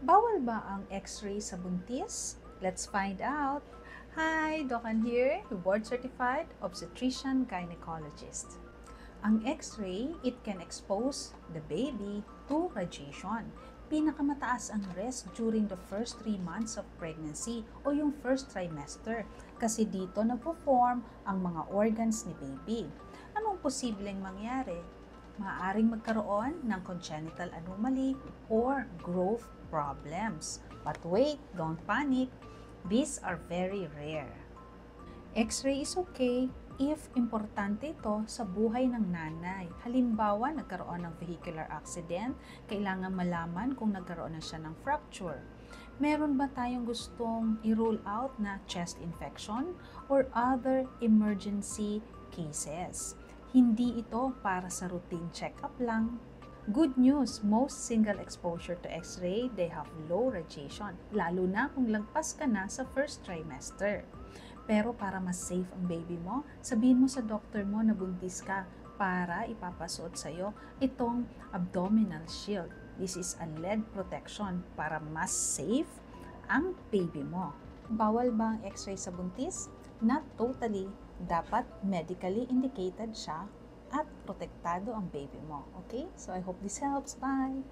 Bawal ba ang x-ray sa buntis? Let's find out. Hi, Dokan here, board-certified obstetrician gynecologist. Ang x-ray, it can expose the baby to radiation. Pinakamataas ang risk during the first 3 months of pregnancy o yung first trimester kasi dito nagpo-form ang mga organs ni baby. Anong posibleng mangyari? Maaaring magkaroon ng congenital anomaly or growth problems. But wait, don't panic. These are very rare. X-ray is okay if importante ito sa buhay ng nanay. Halimbawa, nagkaroon ng vehicular accident, kailangan malaman kung nagkaroon na siya ng fracture. Meron ba tayong gustong i-rule out na chest infection or other emergency cases? Hindi ito para sa routine check-up lang. Good news, most single exposure to X-ray, they have low radiation, lalo na kung lagpas ka na sa first trimester. Pero para mas safe ang baby mo, sabihin mo sa doctor mo na buntis ka para ipapasuot sa'yo itong abdominal shield. This is a lead protection para mas safe ang baby mo. Bawal ba ang X-ray sa buntis? Not totally. Dapat medically indicated siya at protektado ang baby mo. Okay? So I hope this helps. Bye!